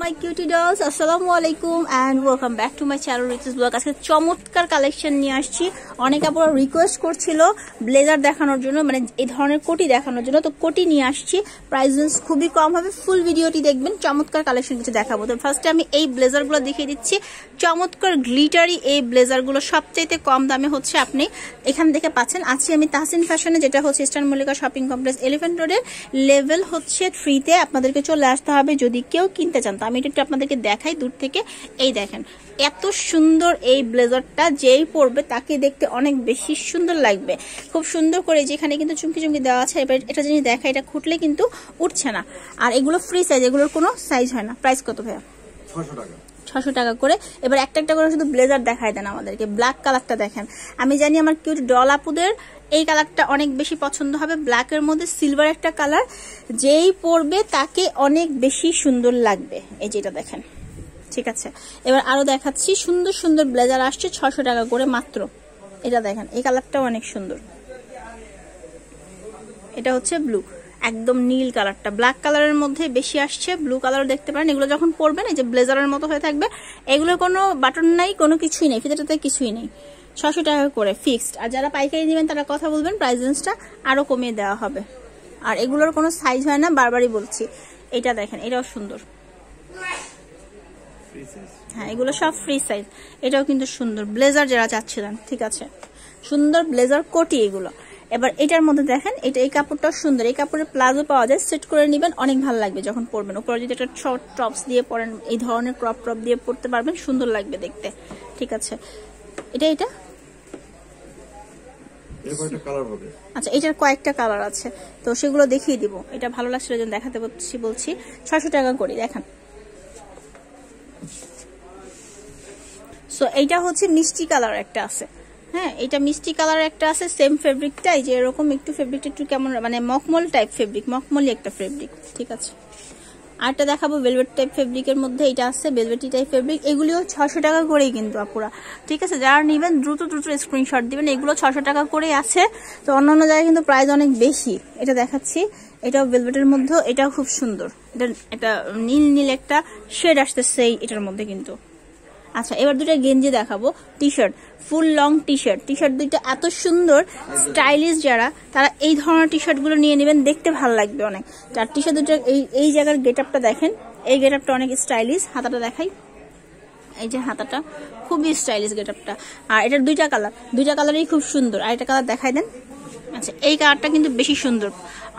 my cutie dolls, আসসালামু আলাইকুম and welcome back to my channel Riches Vlog। আজকে চমৎকার কালেকশন নিয়ে আসছি। অনেক আপুরা রিকোয়েস্ট করছিল ব্লেজার দেখানোর জন্য, মানে এই ধরনের কোটি দেখানোর জন্য, তো কোটি নিয়ে আসছি। প্রাইস রেঞ্জ খুবই কম হবে, ফুল ভিডিওটি দেখবেন। চমৎকার কালেকশন কিছু দেখাবো। তো ফার্স্টে আমি এই ব্লেজারগুলো দেখিয়ে দিচ্ছি। চমৎকার গ্লিটারি এই ব্লেজারগুলো সবচাইতে কম দামে হচ্ছে আপনি এখান থেকে পাচ্ছেন। আজকে আমি তাহসিন ফ্যাশনে, যেটা হচ্ছে eastern Mallika shopping complex elephant রোডের লেভেল হচ্ছে 3-তে আপনাদেরকে চলে আসতে হবে যদি কেউ কিনতে চান। তো আমি একটু আপনাদেরকে দেখাই দূর থেকে। এই দেখেন এত সুন্দর এই ব্লেজারটা, যেই পরবে তাকে দেখতে অনেক বেশি সুন্দর লাগবে। খুব সুন্দর করে যেখানে কিন্তু চুমকি চুমকি দেওয়া আছে। এবার এটা যদি দেখা, এটা খুঁটলে কিন্তু উঠছে না। আর এগুলো ফ্রি সাইজ, এগুলোর কোনো সাইজ হয় না। প্রাইস কত ভাইয়া? 600 টাকা করে। এবার একটা একটা করে শুধু ব্লেজার দেখাই দেন আমাদেরকে। ব্ল্যাক কালারটা দেখেন, আমি জানি আমার কিউট ডল আপুদের এই কালারটা অনেক বেশি পছন্দ হবে। ব্ল্যাকের মধ্যে সিলভার একটা কালার, যেই পরবে তাকে অনেক বেশি সুন্দর লাগবে। এই যেটা দেখেন, ঠিক আছে। এবার আরো দেখাচ্ছি, সুন্দর সুন্দর ব্লেজার আসছে 600 টাকা করে মাত্র। এটা দেখেন, এই কালারটাও অনেক সুন্দর। এটা হচ্ছে ব্লু, একদম নীল কালারটা। ব্ল্যাক কালারের মধ্যে বেশি আসছে, ব্লু কালার দেখতে পারেন। এগুলো যখন পরবেন এই যে ব্লেজারের মতো হয়ে থাকবে। এগুলোর কোনো বাটন নাই, কোনো কিছুই নেই, ফিতাটাতে কিছুই নেই। 600 টাকা করে ফিক্সড। আর যারা পাইকারি নেবেন তারা কথা বলবেন, প্রাইস রেঞ্জটা আরো কমিয়ে দেওয়া হবে। আর এগুলোর কোনো সাইজ হয় না, বারবারই বলছি। এটা দেখেন, এটাও সুন্দর। হ্যাঁ, এগুলো সব ফ্রি সাইজ। এটাও কিন্তু সুন্দর ব্লেজার যারা চাচ্ছিলেন, ঠিক আছে। সুন্দর ব্লেজার কোটি এগুলো। এবার এটার মধ্যে দেখেন, এটা এই কাপড়টাও সুন্দর। এই কাপড়ের প্লাজো পাওয়া যায়, সেট করে নেবেন, অনেক ভালো লাগবে যখন পরবেন। উপরে যদি একটা শর্ট টপস দিয়ে পরেন, এই ধরনের ক্রপ টপ দিয়ে পরতে পারবেন, সুন্দর লাগবে দেখতে, ঠিক আছে। এটা আচ্ছা, এটার কয়েকটা কালার আছে, তো সেগুলো দেখিয়ে দিব। এটা ভালো লাগছিল যেন দেখাতে বলছি। 600 টাকা করে দেখেন। সো এইটা হচ্ছে মিষ্টি কালার একটা আছে। হ্যাঁ, এটা মিষ্টি কালার একটা আছে, সেম ফেব্রিকটাই, যে এরকম একটু ফেব্রিকটা একটু কেমন মানে মখমল টাইপ ফেব্রিক, মখমলি একটা ফেব্রিক, ঠিক আছে। আরটা দেখাবো ভেলভেট টাইপ ফেব্রিকের মধ্যে। এটা আছে ভেলভেটি টাইপ ফেব্রিক। এগুলিও 600 টাকা করেই কিন্তু আপুরা, ঠিক আছে। যারা নেবেন দ্রুত স্ক্রিনশট দিবেন। এগুলো 600 টাকা করেই আছে। তো অন্যান্য জায়গায় কিন্তু প্রাইস অনেক বেশি। এটা দেখাচ্ছি, এটাও ভেলভেটের মধ্যে, এটাও খুব সুন্দর। এটা নীল একটা শেড আসতেছে এটার মধ্যে কিন্তু। আচ্ছা, এবার দুটো গেঞ্জি দেখাবো। T shirt, full long T shirt দুইটা এত সুন্দর স্টাইলিশ। যারা তারা এই ধরনের টি শার্ট গুলো নিয়ে নেবেন, দেখতে ভালো লাগবে অনেক। আর টি শার্ট দুটো এই জায়গার গেট আপটা দেখেন, এই গেট আপটা অনেক স্টাইলিশ। হাতাটা দেখাই, এই যে হাতাটা খুবই স্টাইলিশ গেট আপটা। আর এটার দুইটা কালারই খুব সুন্দর। আর একটা কালার দেখাই দেন। আচ্ছা, এই কালারটা কিন্তু বেশি সুন্দর।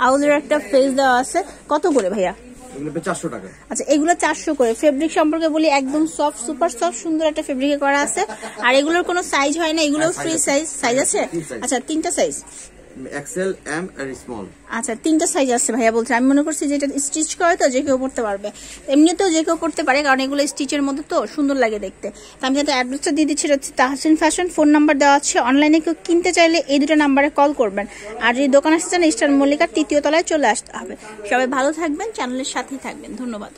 আউলের একটা ফেস দেওয়া আছে। কত করে ভাইয়া? 400 টাকা। আচ্ছা, এগুলো 400 করে। ফেব্রিক সম্পর্কে বলি, একদম সফট, সুপার সফট, সুন্দর একটা ফেব্রিকে করা আছে। আর এগুলোর কোনো সাইজ হয় না, এগুলো ফ্রি সাইজ আছে। আচ্ছা, 3টা size, Excel, M R small. আচ্ছা, 3টা সাইজ আছে ভাইয়া বলছে। আমি মনে করছি যে এটা স্টিচ করে, তো যে কেউ পড়তে পারবে। এমনিতেও যে কেউ পড়তে পারে, কারণ এগুলো স্টিচের মধ্যে তো সুন্দর লাগে দেখতে। তো আমি যাতে অ্যাড্রেসটা দিয়ে দিচ্ছি, এটা হচ্ছে তাহসিন ফ্যাশন। ফোন নাম্বার দেওয়া আছে। অনলাইনে কেউ কিনতে চাইলে এই দুটো নাম্বারে কল করবেন। আর যদি দোকান আসতে চান, ইস্টার্ন মল্লিকার 3য় তলায় চলে আসতে হবে। সবাই ভালো থাকবেন, চ্যানেলের সাথেই থাকবেন। ধন্যবাদ।